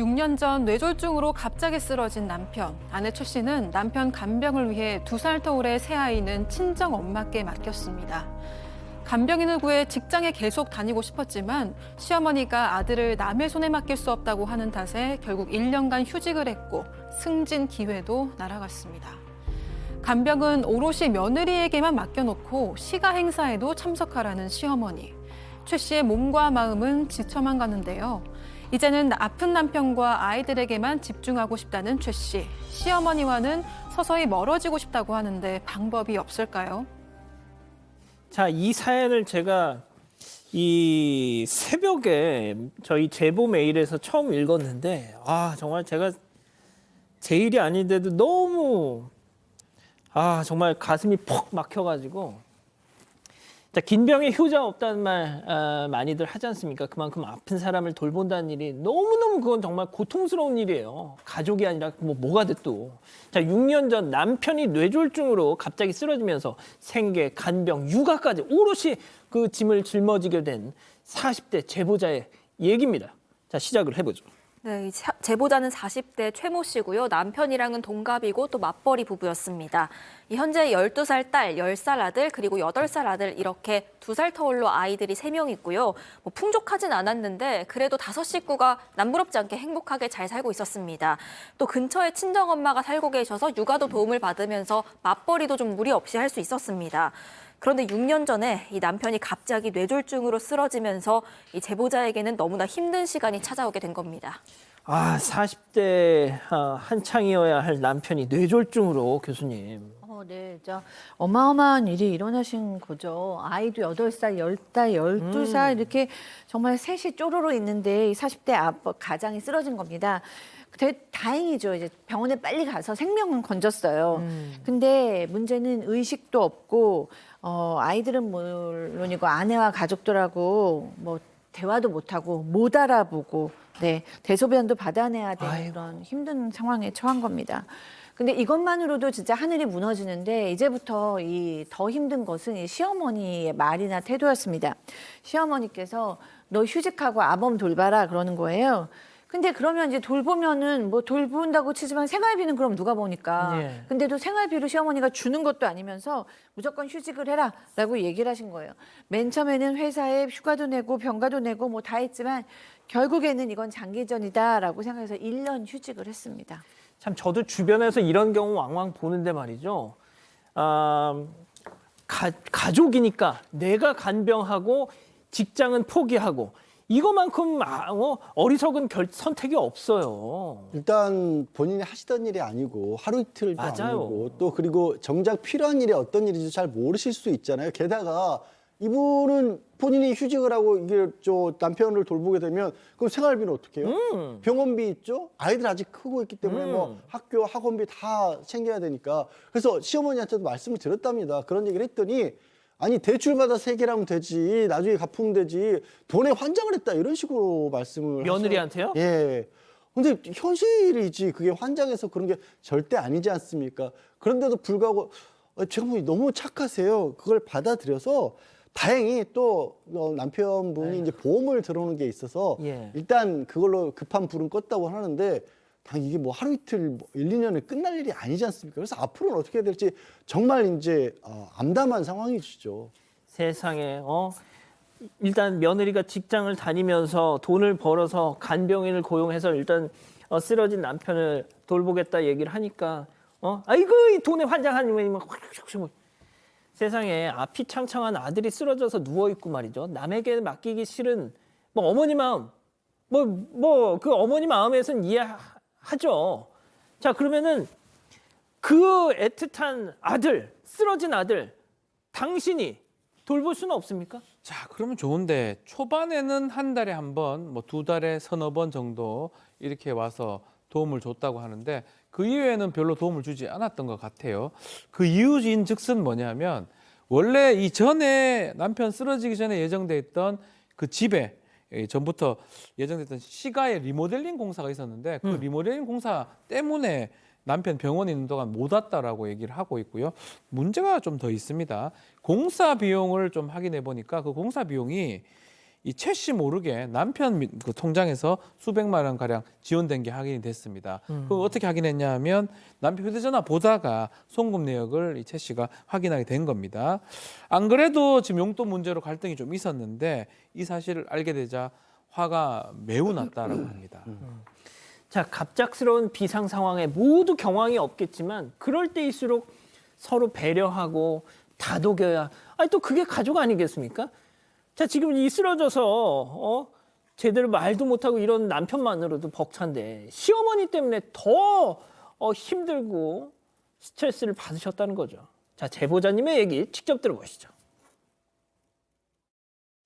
6년 전 뇌졸중으로 갑자기 쓰러진 남편. 아내 최 씨는 남편 간병을 위해 2살 터울의 새아이는 친정 엄마께 맡겼습니다. 간병인을 구해 직장에 계속 다니고 싶었지만 시어머니가 아들을 남의 손에 맡길 수 없다고 하는 탓에 결국 1년간 휴직을 했고 승진 기회도 날아갔습니다. 간병은 오롯이 며느리에게만 맡겨놓고 시가 행사에도 참석하라는 시어머니. 최 씨의 몸과 마음은 지쳐만 가는데요. 이제는 아픈 남편과 아이들에게만 집중하고 싶다는 최 씨. 시어머니와는 서서히 멀어지고 싶다고 하는데 방법이 없을까요? 자, 이 사연을 제가 이 새벽에 저희 제보 메일에서 처음 읽었는데 정말 제가 제 일이 아닌데도 너무 정말 가슴이 퍽 막혀가지고 자, 긴 병에 효자 없다는 말 많이들 하지 않습니까? 그만큼 아픈 사람을 돌본다는 일이 너무너무 그건 정말 고통스러운 일이에요. 가족이 아니라 뭐가 됐도. 자, 6년 전 남편이 뇌졸중으로 갑자기 쓰러지면서 생계, 간병, 육아까지 오롯이 그 짐을 짊어지게 된 40대 제보자의 얘기입니다. 자, 시작을 해보죠. 네, 이 제보자는 40대 최모 씨고요. 남편이랑은 동갑이고 또 맞벌이 부부였습니다. 현재 12살 딸, 10살 아들, 그리고 8살 아들 이렇게 2살 터울로 아이들이 3명 있고요. 풍족하진 않았는데 그래도 5식구가 남부럽지 않게 행복하게 잘 살고 있었습니다. 또 근처에 친정엄마가 살고 계셔서 육아도 도움을 받으면서 맞벌이도 좀 무리 없이 할 수 있었습니다. 그런데 6년 전에 이 남편이 갑자기 뇌졸중으로 쓰러지면서 이 제보자에게는 너무나 힘든 시간이 찾아오게 된 겁니다. 40대 한창이어야 할 남편이 뇌졸중으로 교수님. 네, 어마어마한 일이 일어나신 거죠. 아이도 8살, 10달, 12살 이렇게 정말 셋이 쪼로로 있는데 이 40대 가장이 쓰러진 겁니다. 다행이죠. 이제 병원에 빨리 가서 생명은 건졌어요. 근데 문제는 의식도 없고 아이들은 물론이고 아내와 가족들하고 대화도 못하고 못 알아보고 대소변도 받아내야 되는 그런 힘든 상황에 처한 겁니다. 근데 이것만으로도 진짜 하늘이 무너지는데 이제부터 더 힘든 것은 이 시어머니의 말이나 태도였습니다. 시어머니께서 너 휴직하고 아범 돌봐라 그러는 거예요. 근데 그러면 이제 돌보면은 돌본다고 치지만 생활비는 그럼 누가 보니까. 네. 근데도 생활비로 시어머니가 주는 것도 아니면서 무조건 휴직을 해라라고 얘기를 하신 거예요. 맨 처음에는 회사에 휴가도 내고 병가도 내고 다 했지만 결국에는 이건 장기전이다라고 생각해서 1년 휴직을 했습니다. 참 저도 주변에서 이런 경우 왕왕 보는데 말이죠. 가족이니까 내가 간병하고 직장은 포기하고 이거만큼 어리석은 선택이 없어요. 일단 본인이 하시던 일이 아니고 하루 이틀도 맞아요. 아니고 또 그리고 정작 필요한 일이 어떤 일인지 잘 모르실 수 있잖아요. 게다가 이분은 본인이 휴직을 하고 이게 남편을 돌보게 되면 그럼 생활비는 어떻게 해요? 병원비 있죠? 아이들 아직 크고 있기 때문에 학교 학원비 다 챙겨야 되니까. 그래서 시어머니한테도 말씀을 드렸답니다. 그런 얘기를 했더니 아니 대출 받아서 해결하면 되지 나중에 갚으면 되지 돈에 환장을 했다 이런 식으로 말씀을 며느리한테요? 예. 근데 현실이지 그게 환장해서 그런 게 절대 아니지 않습니까? 그런데도 불구하고 제가 너무 착하세요. 그걸 받아들여서 다행히 또 남편분이 이제 보험을 들어오는 게 있어서 일단 그걸로 급한 불은 껐다고 하는데 이게 하루 이틀 1, 2년에 끝날 일이 아니지 않습니까? 그래서 앞으로는 어떻게 해야 될지 정말 이제 암담한 상황이시죠. 세상에 일단 며느리가 직장을 다니면서 돈을 벌어서 간병인을 고용해서 일단 쓰러진 남편을 돌보겠다 얘기를 하니까 아이고 이 돈에 환장하니 세상에 앞이 창창한 아들이 쓰러져서 누워 있고 말이죠. 남에게 맡기기 싫은 어머니 마음 그 어머니 마음에선 이해하죠. 자, 그러면은 그 애틋한 아들, 쓰러진 아들 당신이 돌볼 수는 없습니까? 자, 그러면 좋은데 초반에는 한 달에 한 번, 2달에 서너 번 정도 이렇게 와서 도움을 줬다고 하는데 그 이후에는 별로 도움을 주지 않았던 것 같아요. 그 이유인 즉슨 뭐냐면 원래 이전에 남편 쓰러지기 전에 예정돼 있던 그 집에 전부터 예정됐던 시가의 리모델링 공사가 있었는데 그 리모델링 공사 때문에 남편 병원에 있는 동안 못 왔다라고 얘기를 하고 있고요. 문제가 좀 더 있습니다. 공사 비용을 좀 확인해 보니까 그 공사 비용이 이 최 씨 모르게 남편 그 통장에서 수백만 원 가량 지원된 게 확인이 됐습니다. 그 어떻게 확인했냐 하면 남편 휴대전화 보다가 송금 내역을 이 최 씨가 확인하게 된 겁니다. 안 그래도 지금 용돈 문제로 갈등이 좀 있었는데 이 사실을 알게 되자 화가 매우 났다라고 합니다. 자, 갑작스러운 비상 상황에 모두 경황이 없겠지만 그럴 때일수록 서로 배려하고 다독여야. 아니 또 그게 가족 아니겠습니까? 자, 지금 이 쓰러져서 제대로 말도 못하고 이런 남편만으로도 벅찬데 시어머니 때문에 더 힘들고 스트레스를 받으셨다는 거죠. 자, 제보자님의 얘기 직접 들어보시죠.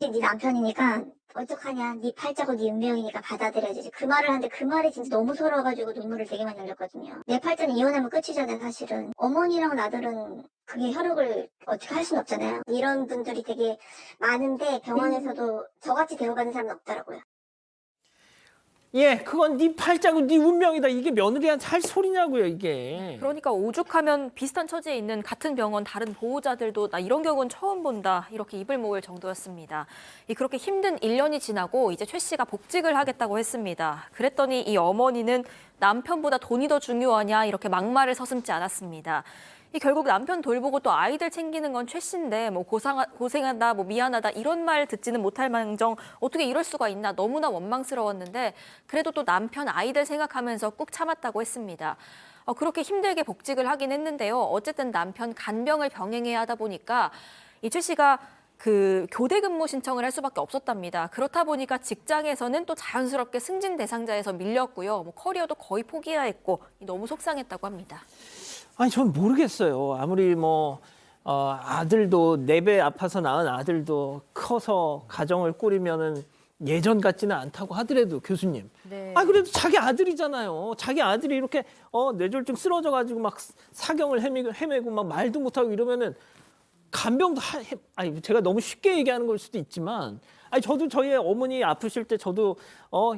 네 남편이니까 어떡하냐, 네 팔자고 네 운명이니까 받아들여야지. 그 말을 하는데 그 말이 진짜 너무 서러워가지고 눈물을 되게 많이 흘렸거든요. 내 팔자는 이혼하면 끝이잖아요, 사실은. 어머니랑 아들은 그게 협력을 어떻게 할 수는 없잖아요. 이런 분들이 되게 많은데 병원에서도 저같이 대우받는 사람은 없더라고요. 예, 그건 네 팔자고 네 운명이다. 이게 며느리한테 할 소리냐고요, 이게. 그러니까 오죽하면 비슷한 처지에 있는 같은 병원 다른 보호자들도 나 이런 경우는 처음 본다 이렇게 입을 모을 정도였습니다. 그렇게 힘든 1년이 지나고 이제 최 씨가 복직을 하겠다고 했습니다. 그랬더니 이 어머니는 남편보다 돈이 더 중요하냐 이렇게 막말을 서슴지 않았습니다. 결국 남편 돌보고 또 아이들 챙기는 건 최 씨인데 뭐 고생한다, 뭐 미안하다 이런 말 듣지는 못할 망정 어떻게 이럴 수가 있나 너무나 원망스러웠는데 그래도 또 남편 아이들 생각하면서 꾹 참았다고 했습니다. 그렇게 힘들게 복직을 하긴 했는데요. 어쨌든 남편 간병을 병행해야 하다 보니까 이 최 씨가 그 교대 근무 신청을 할 수밖에 없었답니다. 그렇다 보니까 직장에서는 또 자연스럽게 승진 대상자에서 밀렸고요. 뭐 커리어도 거의 포기해야 했고 너무 속상했다고 합니다. 아니, 전 모르겠어요. 아무리 아들도 4배 아파서 낳은 아들도 커서 가정을 꾸리면은 예전 같지는 않다고 하더라도 교수님. 네. 아, 그래도 자기 아들이잖아요. 자기 아들이 이렇게 뇌졸중 쓰러져가지고 막 사경을 헤매고 막 말도 못하고 이러면은 간병도 아니 제가 너무 쉽게 얘기하는 걸 수도 있지만 아니 저도 저희 어머니 아프실 때 저도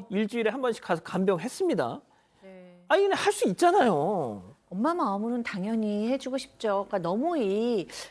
일주일에 한 번씩 가서 간병했습니다. 네. 아니 근데 할 수 있잖아요. 엄마 마음으로는 당연히 해주고 싶죠. 그러니까 너무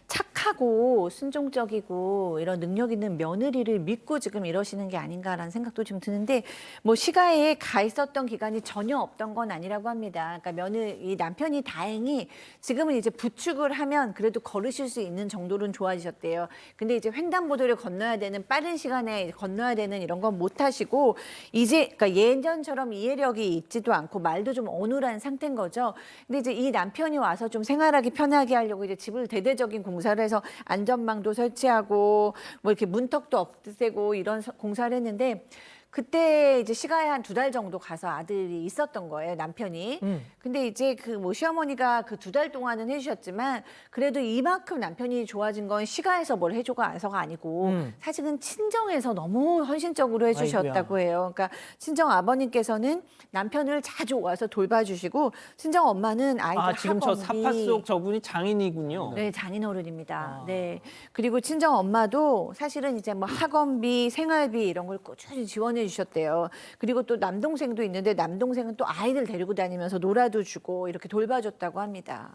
착하고 순종적이고 이런 능력 있는 며느리를 믿고 지금 이러시는 게 아닌가라는 생각도 좀 드는데 뭐 시가에 가 있었던 기간이 전혀 없던 건 아니라고 합니다. 그러니까 이 남편이 다행히 지금은 이제 부축을 하면 그래도 걸으실 수 있는 정도로는 좋아지셨대요. 근데 이제 횡단보도를 건너야 되는 빠른 시간에 건너야 되는 이런 건 못 하시고 이제 그러니까 예전처럼 이해력이 있지도 않고 말도 좀 어눌한 상태인 거죠. 근데 이제 이 남편이 와서 좀 생활하기 편하게 하려고 이제 집을 대대적인 공사를 해서 안전망도 설치하고 뭐 이렇게 문턱도 없애고 이런 공사를 했는데 그때 이제 시가에 한 2달 정도 가서 아들이 있었던 거예요, 남편이. 근데 이제 그 뭐 시어머니가 그 2달 동안은 해주셨지만 그래도 이만큼 남편이 좋아진 건 시가에서 뭘 해줘서가 아니고 사실은 친정에서 너무 헌신적으로 해주셨다고 해요. 그러니까 친정 아버님께서는 남편을 자주 와서 돌봐주시고 친정 엄마는 아이들 지금 저 학원비. 사파 속 저분이 장인이군요. 네, 장인어른입니다. 네. 그리고 친정 엄마도 사실은 이제 뭐 학원비, 생활비 이런 걸 꾸준히 지원해 주셨대요. 그리고 또 남동생도 있는데 남동생은 또 아이들 데리고 다니면서 놀아도 주고 이렇게 돌봐줬다고 합니다.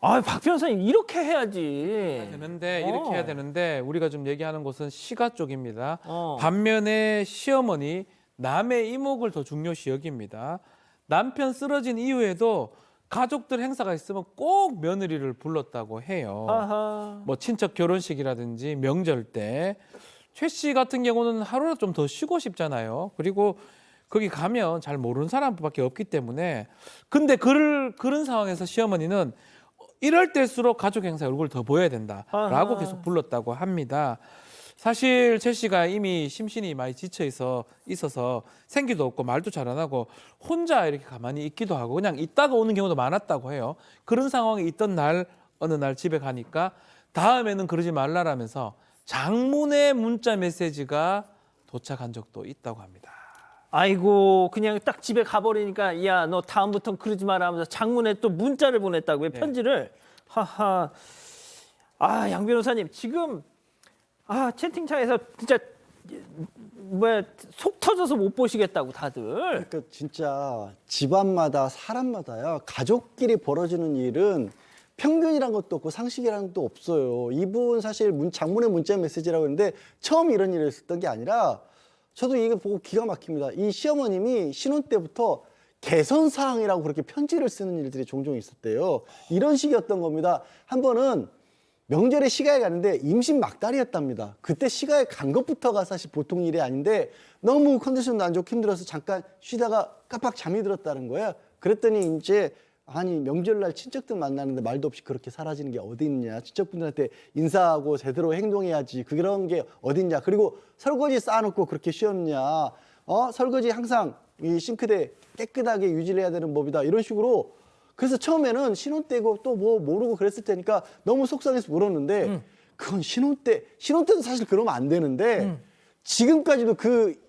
아, 박 변호사님 이렇게 해야지. 이렇게 해야 되는데 우리가 좀 얘기하는 곳은 시가 쪽입니다. 어. 반면에 시어머니 남의 이목을 더 중요시 여깁니다. 남편 쓰러진 이후에도 가족들 행사가 있으면 꼭 며느리를 불렀다고 해요. 아하. 뭐 친척 결혼식이라든지 명절 때. 최 씨 같은 경우는 하루라도 좀 더 쉬고 싶잖아요. 그리고 거기 가면 잘 모르는 사람밖에 없기 때문에 근데 그런 상황에서 시어머니는 이럴 때일수록 가족 행사에 얼굴을 더 보여야 된다라고 아하. 계속 불렀다고 합니다. 사실 최 씨가 이미 심신이 많이 지쳐 있어서 생기도 없고 말도 잘 안 하고 혼자 이렇게 가만히 있기도 하고 그냥 있다가 오는 경우도 많았다고 해요. 그런 상황이 있던 어느 날 집에 가니까 다음에는 그러지 말라라면서 장문의 문자 메시지가 도착한 적도 있다고 합니다. 아이고 그냥 딱 집에 가버리니까 야 너 다음부턴 그러지 마라 하면서 장문에 또 문자를 보냈다고요. 편지를. 하하. 아, 양 변호사님 지금 채팅창에서 진짜 속 터져서 못 보시겠다고 다들. 그러니까 진짜 집안마다 사람마다요 가족끼리 벌어지는 일은 평균이란 것도 없고 상식이라는 것도 없어요. 이분 사실 장문의 문자 메시지라고 했는데 처음 이런 일을 했었던 게 아니라 저도 이거 보고 기가 막힙니다. 이 시어머님이 신혼 때부터 개선사항이라고 그렇게 편지를 쓰는 일들이 종종 있었대요. 이런 식이었던 겁니다. 한 번은 명절에 시가에 가는데 임신 막달이었답니다. 그때 시가에 간 것부터가 사실 보통 일이 아닌데 너무 컨디션도 안 좋고 힘들어서 잠깐 쉬다가 깜빡 잠이 들었다는 거예요. 그랬더니 이제 아니 명절날 친척들 만나는데 말도 없이 그렇게 사라지는 게 어디 있냐. 친척분들한테 인사하고 제대로 행동해야지. 그런 게 어디 있냐. 그리고 설거지 쌓아놓고 그렇게 쉬었냐. 설거지 항상 이 싱크대 깨끗하게 유지를 해야 되는 법이다. 이런 식으로. 그래서 처음에는 신혼 때고 또 뭐 모르고 그랬을 때니까 너무 속상해서 물었는데 그건 신혼 때도 사실 그러면 안 되는데 지금까지도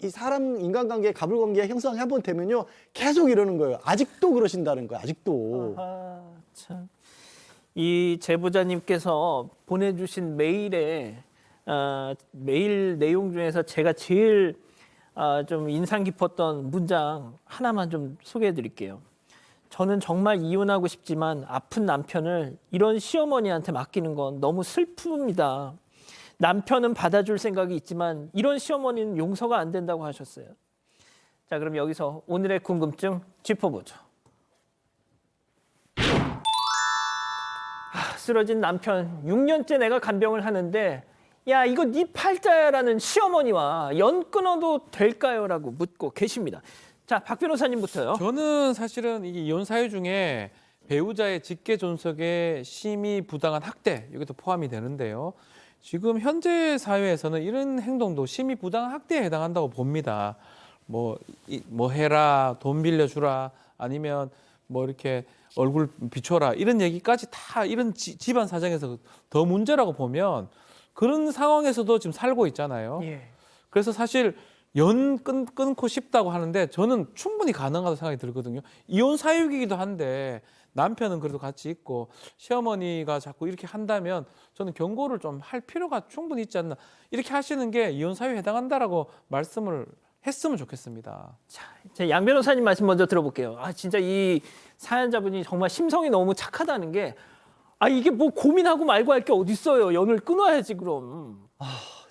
이 사람 인간관계, 가불관계가 형성이 한번 되면요 계속 이러는 거예요. 아직도 그러신다는 거예요. 아직도. 아, 참. 이 제보자님께서 보내주신 메일 내용 중에서 제가 제일 좀 인상 깊었던 문장 하나만 좀 소개해 드릴게요. 저는 정말 이혼하고 싶지만 아픈 남편을 이런 시어머니한테 맡기는 건 너무 슬픕니다. 남편은 받아줄 생각이 있지만 이런 시어머니는 용서가 안 된다고 하셨어요. 자, 그럼 여기서 오늘의 궁금증 짚어보죠. 쓰러진 남편, 6년째 내가 간병을 하는데 야, 이거 네 팔자야라는 시어머니와 연 끊어도 될까요? 라고 묻고 계십니다. 자, 박 변호사님부터요. 저는 사실은 이게 이혼 사유 중에 배우자의 직계 존속의 심의 부당한 학대 여기도 포함이 되는데요. 지금 현재 사회에서는 이런 행동도 심의 부당한 학대에 해당한다고 봅니다. 뭐 해라, 돈 빌려주라, 아니면 뭐 이렇게 얼굴 비춰라 이런 얘기까지 다 이런 집안 사정에서 더 문제라고 보면 그런 상황에서도 지금 살고 있잖아요. 예. 그래서 사실 끊고 싶다고 하는데 저는 충분히 가능하다고 생각이 들거든요. 이혼 사유이기도 한데 남편은 그래도 같이 있고 시어머니가 자꾸 이렇게 한다면 저는 경고를 좀 할 필요가 충분히 있지 않나. 이렇게 하시는 게 이혼 사유에 해당한다라고 말씀을 했으면 좋겠습니다. 자, 양 변호사님 말씀 먼저 들어볼게요. 진짜 이 사연자분이 정말 심성이 너무 착하다는 게 이게 뭐 고민하고 말고 할 게 어디 있어요. 연을 끊어야지 그럼.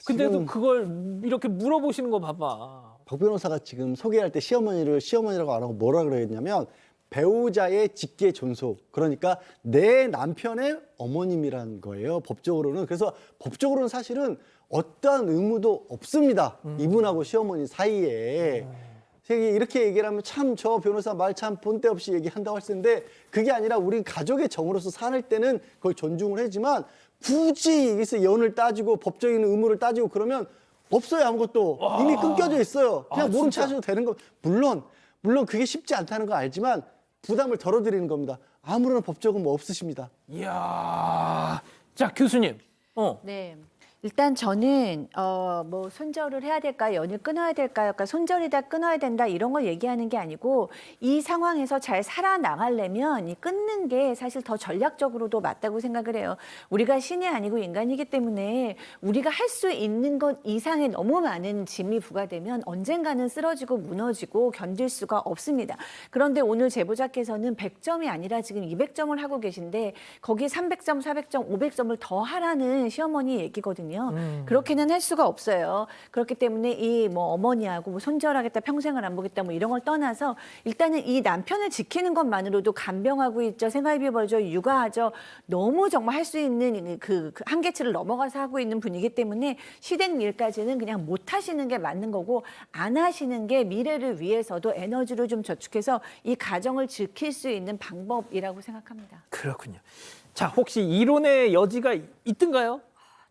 근데도 지금 그걸 이렇게 물어보시는 거 봐봐. 박 변호사가 지금 소개할 때 시어머니라고 안 하고 뭐라 그랬냐면 배우자의 직계 존속, 그러니까 내 남편의 어머님이라는 거예요. 법적으로는. 그래서 법적으로는 사실은 어떠한 의무도 없습니다. 이분하고 시어머니 사이에. 이렇게 얘기를 하면 참 저 변호사 말 참 본때 없이 얘기한다고 할 텐데 그게 아니라 우리 가족의 정으로서 살 때는 그걸 존중을 하지만 굳이 여기서 연을 따지고 법적인 의무를 따지고 그러면 없어요. 아무것도. 이미 끊겨져 있어요. 그냥 모른 체 하셔도 되는 거. 물론 그게 쉽지 않다는 거 알지만 부담을 덜어드리는 겁니다. 아무런 법적은 뭐 없으십니다. 이야. 자, 교수님. 네. 일단 저는 뭐 손절을 해야 될까, 연을 끊어야 될까요? 그러니까 손절이다, 끊어야 된다 이런 걸 얘기하는 게 아니고 이 상황에서 잘 살아나가려면 이 끊는 게 사실 더 전략적으로도 맞다고 생각을 해요. 우리가 신이 아니고 인간이기 때문에 우리가 할 수 있는 것 이상의 너무 많은 짐이 부과되면 언젠가는 쓰러지고 무너지고 견딜 수가 없습니다. 그런데 오늘 제보자께서는 100점이 아니라 지금 200점을 하고 계신데 거기에 300점, 400점, 500점을 더 하라는 시어머니 얘기거든요. 그렇게는 할 수가 없어요. 그렇기 때문에 이 뭐 어머니하고 뭐 손절하겠다, 평생을 안 보겠다 뭐 이런 걸 떠나서 일단은 이 남편을 지키는 것만으로도 간병하고 있죠, 생활비 벌죠, 육아하죠. 너무 정말 할 수 있는 그 한계치를 넘어가서 하고 있는 분이기 때문에 시댁 일까지는 그냥 못 하시는 게 맞는 거고 안 하시는 게 미래를 위해서도 에너지를 좀 저축해서 이 가정을 지킬 수 있는 방법이라고 생각합니다. 그렇군요. 자, 혹시 이론의 여지가 있던가요?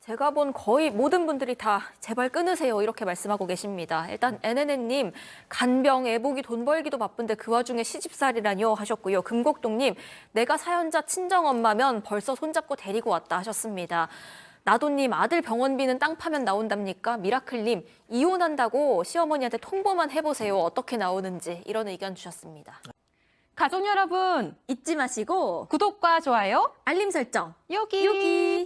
제가 본 거의 모든 분들이 다 제발 끊으세요 이렇게 말씀하고 계십니다. 일단 NNN님 간병, 애보기, 돈 벌기도 바쁜데 그 와중에 시집살이라뇨 하셨고요. 금곡동님 내가 사연자 친정엄마면 벌써 손잡고 데리고 왔다 하셨습니다. 나도님 아들 병원비는 땅 파면 나온답니까? 미라클님 이혼한다고 시어머니한테 통보만 해보세요. 어떻게 나오는지 이런 의견 주셨습니다. 가족 여러분, 잊지 마시고 구독과 좋아요, 알림 설정 여기.